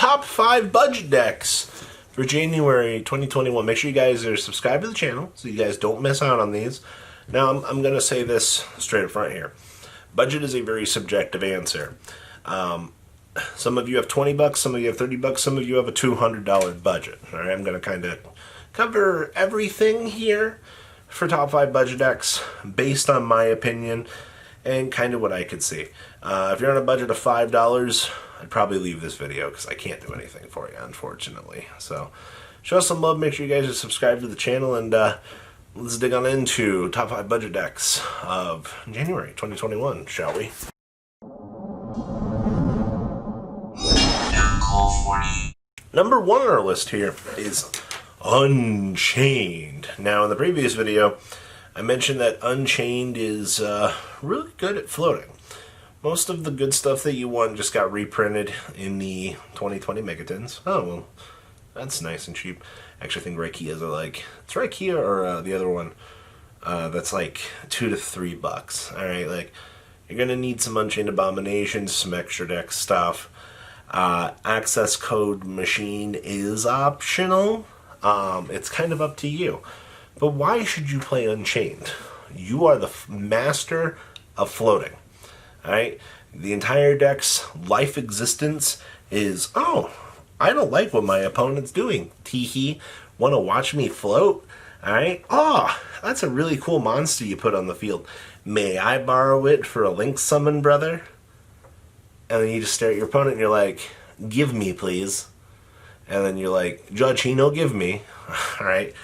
top 5 budget decks for January 2021. Make sure you guys are subscribed to the channel so you guys don't miss out on these. Now, I'm going to say this straight up front here. Budget is a very subjective answer. Some of you have 20 bucks, some of you have 30 bucks, some of you have a $200 budget. All right, I'm going to kind of cover everything here for top 5 budget decks based on my opinion and kind of what I could see. If you're on a budget of $5, I'd probably leave this video because I can't do anything for you, unfortunately. So show us some love, make sure you guys are subscribed to the channel, and let's dig on into top 5 budget decks of January 2021, shall we? Number 1 on our list here is Unchained. Now, in the previous video, I mentioned that Unchained is really good at floating. Most of the good stuff that you want just got reprinted in the 2020 Megatins. Oh, well, that's nice and cheap. Actually, I think Raikias are like, it's Raikia or the other one that's like $2 to $3. All right, like, you're going to need some Unchained Abominations, some extra deck stuff. Access code machine is optional. It's kind of up to you. But why should you play Unchained? You are the master of floating. Alright? The entire deck's life existence is, oh, I don't like what my opponent's doing. Teehee, want to watch me float? Alright? Oh, that's a really cool monster you put on the field. May I borrow it for a link summon, brother? And then you just stare at your opponent and you're like, give me, please. And then you're like, Judge, he no give me. Alright?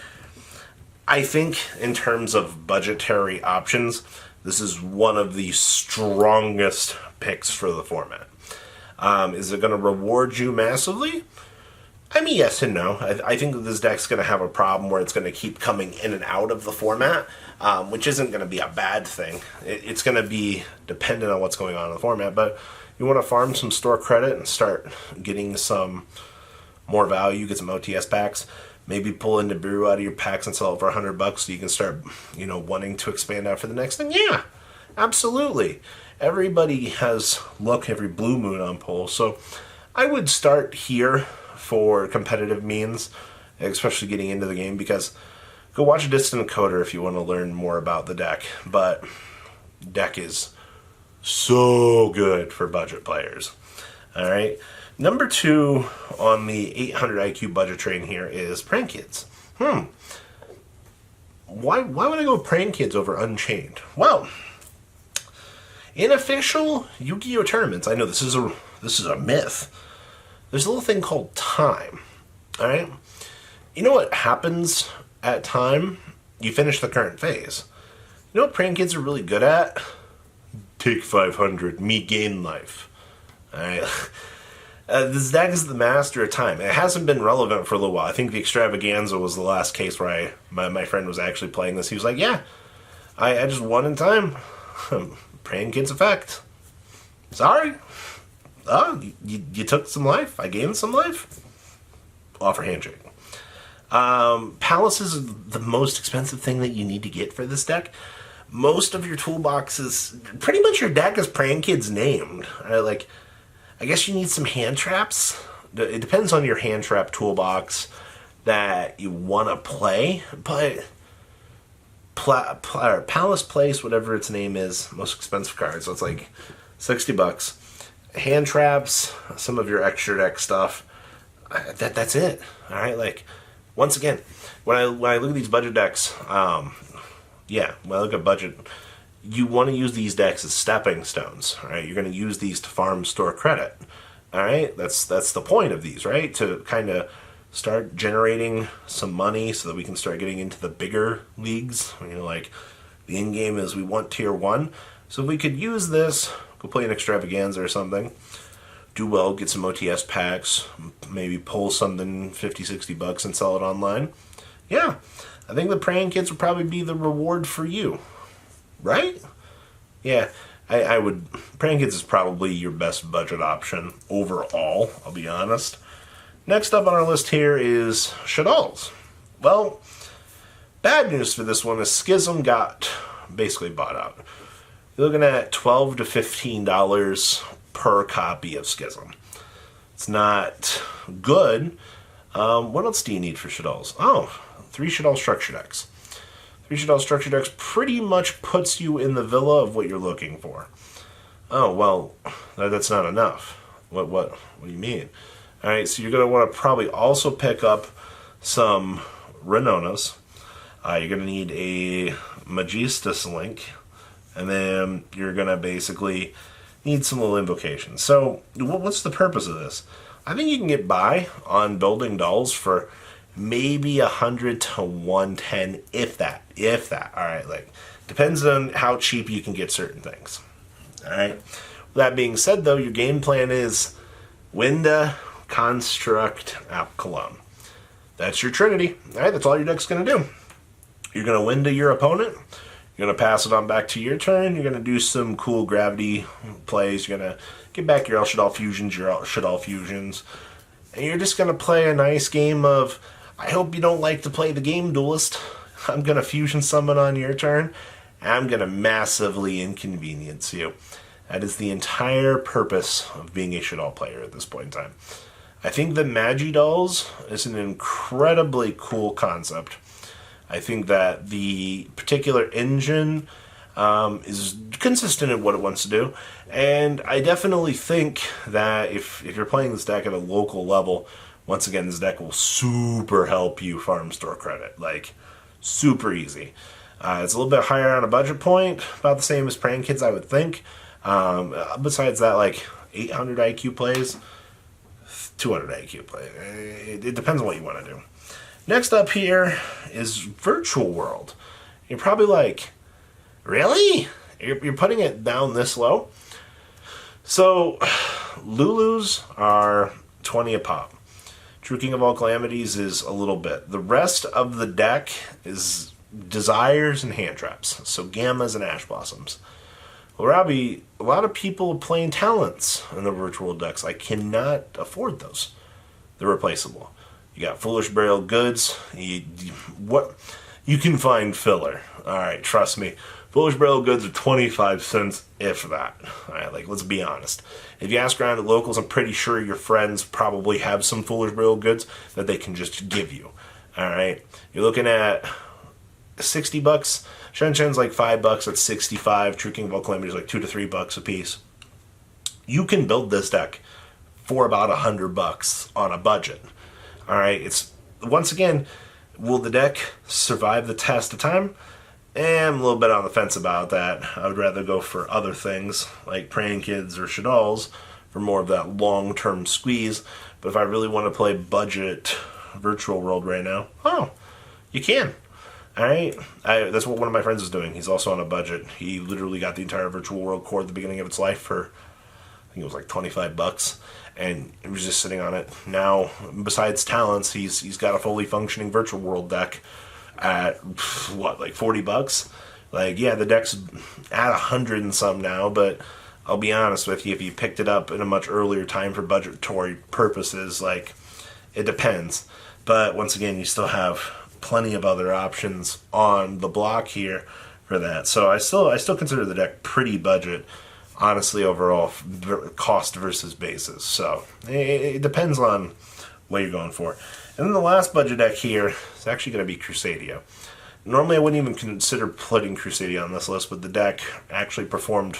I think in terms of budgetary options, this is one of the strongest picks for the format. Is it going to reward you massively? I mean, yes and no. I think that this deck's going to have a problem where it's going to keep coming in and out of the format, which isn't going to be a bad thing. It's going to be dependent on what's going on in the format, but you want to farm some store credit and start getting some more value, get some OTS packs, maybe pull in Nibiru out of your packs and sell it for $100 so you can start, wanting to expand out for the next thing. Yeah, absolutely. Everybody has luck every blue moon on pull, so I would start here for competitive means, especially getting into the game, because go watch a Distant Coder if you want to learn more about the deck, but deck is so good for budget players. Alright, number 2 on the 800 IQ budget train here is Prank Kids. Why would I go Prank Kids over Unchained? Well, in official Yu-Gi-Oh tournaments, I know this is a myth. There's a little thing called time. Alright? You know what happens at time? You finish the current phase. You know what Prank Kids are really good at? Take 500, me gain life. Alright. This deck is the master of time. It hasn't been relevant for a little while. I think the Extravaganza was the last case where my friend was actually playing this. He was like, yeah, I just won in time. Prank Kids effect. Sorry. Oh, you took some life. I gained some life. Offer handshake. Palace is the most expensive thing that you need to get for this deck. Most of your toolboxes, pretty much your deck is Prank Kids named. I guess you need some hand traps. It depends on your hand trap toolbox that you want to play, but Palace Place, whatever its name is, most expensive card, so it's like $60. Hand traps, some of your extra deck stuff. That's it. All right, like once again, when I look at these budget decks, yeah, when I look at budget, you want to use these decks as stepping stones. All right, you're going to use these to farm store credit. All right, that's the point of these, right? To kind of start generating some money so that we can start getting into the bigger leagues. Like the end game is we want tier 1, so if we could use this, go play an Extravaganza or something, do well, get some OTS packs, maybe pull something $50-$60 and sell it online. Yeah, I think the Prank Kids would probably be the reward for you. Right? Yeah, I would. Prank Kids is probably your best budget option overall, I'll be honest. Next up on our list here is Shaddolls. Well, bad news for this one is Schism got basically bought out. You're looking at $12 to $15 per copy of Schism. It's not good. What else do you need for Shaddolls? Oh, 3 Shaddol structure decks. 3 Shaddol structure decks pretty much puts you in the villa of what you're looking for. Oh, well, that's not enough. What do you mean? All right, so you're going to want to probably also pick up some Renonas. You're going to need a Magistus Link, and then you're going to basically need some little invocations. So, what's the purpose of this? I think you can get by on building dolls for maybe 100 to 110, if that. All right, like, depends on how cheap you can get certain things. All right. With that being said, though, your game plan is Winda, Construct, Apkalon. That's your trinity. All right, that's all your deck's going to do. You're going to Winda your opponent. You're going to pass it on back to your turn. You're going to do some cool gravity plays. You're going to get back your El Shaddol Fusions, your El Shaddol Fusions. And you're just going to play a nice game of, I hope you don't like to play the game duelist. I'm going to fusion summon on your turn. I'm going to massively inconvenience you. That is the entire purpose of being a Shaddol player at this point in time. I think the Magi Dolls is an incredibly cool concept. I think that the particular engine is consistent in what it wants to do. And I definitely think that if you're playing this deck at a local level, once again, this deck will super help you farm store credit. Like, super easy. It's a little bit higher on a budget point, about the same as Praying Kids, I would think. Besides that, like, 800 IQ plays, 200 IQ play. It depends on what you want to do. Next up here is Virtual World. You're probably like, really? You're putting it down this low? So, Lulus are 20 a pop. True King of All Calamities is a little bit. The rest of the deck is Desires and Hand Traps. So, Gammas and Ash Blossoms. Well, Robbie, a lot of people are playing Talents in the Virtual decks. I cannot afford those. They're replaceable. You got Foolish Burial Goods. You can find filler. All right, trust me. Foolish Burial Goods are 25 cents, if that. All right, like, let's be honest. If you ask around at locals, I'm pretty sure your friends probably have some Foolish Burial Goods that they can just give you. All right, you're looking at $60. Shen Shen's like $5 at 65. True King of All Calamity is like $2 to $3 a piece. You can build this deck for about $100 on a budget. All right, it's once again, will the deck survive the test of time? I'm a little bit on the fence about that. I would rather go for other things like Praying Kids or Shaddolls for more of that long-term squeeze. But if I really want to play budget Virtual World right now, you can. All right, that's what one of my friends is doing. He's also on a budget. He literally got the entire Virtual World core at the beginning of its life for, I think it was like $25, and he was just sitting on it. Now, besides Talents, he's got a fully functioning Virtual World deck at what, like $40? Like, yeah, the deck's at 100 and some now, but I'll be honest with you, if you picked it up in a much earlier time for budgetary purposes, like, it depends. But once again, you still have plenty of other options on the block here for that. So I still consider the deck pretty budget, honestly, overall, cost versus basis. So it depends on what you're going for. And then the last budget deck here is actually going to be Crusader. Normally I wouldn't even consider putting Crusader on this list, but the deck actually performed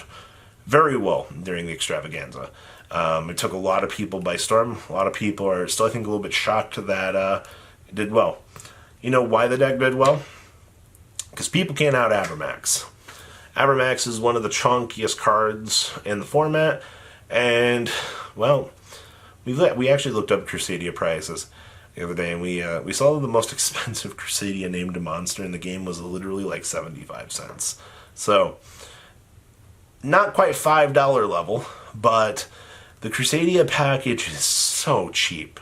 very well during the extravaganza. It took a lot of people by storm. A lot of people are still, I think, a little bit shocked that it did well. You know why the deck did well? Because people can't out Abermax. Abermax is one of the chunkiest cards in the format, and, well, we actually looked up Crusader prices the other day, and we saw that the most expensive Crusader named monster in the game was literally like 75 cents. So, not quite $5 level, but the Crusader package is so cheap.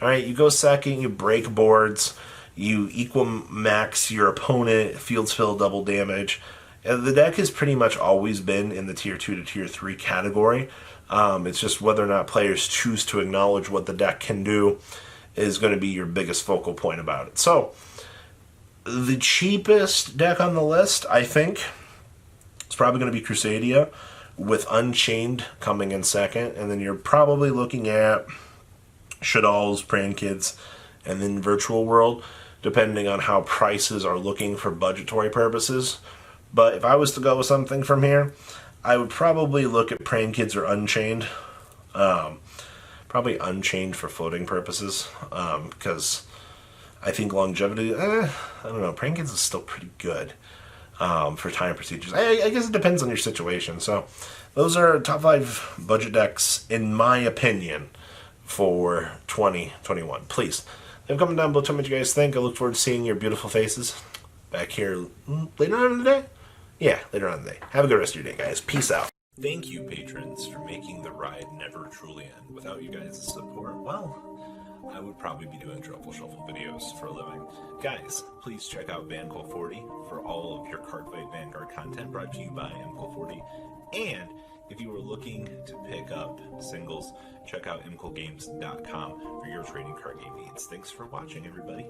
Alright, you go second, you break boards, you equal max your opponent, fields fill double damage. And the deck has pretty much always been in the tier 2 to tier 3 category. It's just whether or not players choose to acknowledge what the deck can do is going to be your biggest focal point about it. So, the cheapest deck on the list, I think, is probably going to be Crusader, with Unchained coming in second. And then you're probably looking at Shadalls, Pran Kids, and then Virtual World, depending on how prices are looking for budgetary purposes. But if I was to go with something from here, I would probably look at Pran Kids or Unchained. Probably Unchained for floating purposes, because I think longevity, I don't know, Pran Kids is still pretty good for time procedures. I guess it depends on your situation. So those are top 5 budget decks, in my opinion, for 2021. Please, leave a comment down below. Tell me what you guys think. I look forward to seeing your beautiful faces back here later on in the day. Yeah, later on in the day. Have a good rest of your day, guys. Peace out. Thank you, patrons, for making the ride never truly end. Without you guys' support, well, I would probably be doing Truffle Shuffle videos for a living. Guys, please check out VanCool40 for all of your Cardfight Vanguard content brought to you by MCool40. And if you are looking to pick up singles, check out mcoolgames.com for your trading card game needs. Thanks for watching, everybody.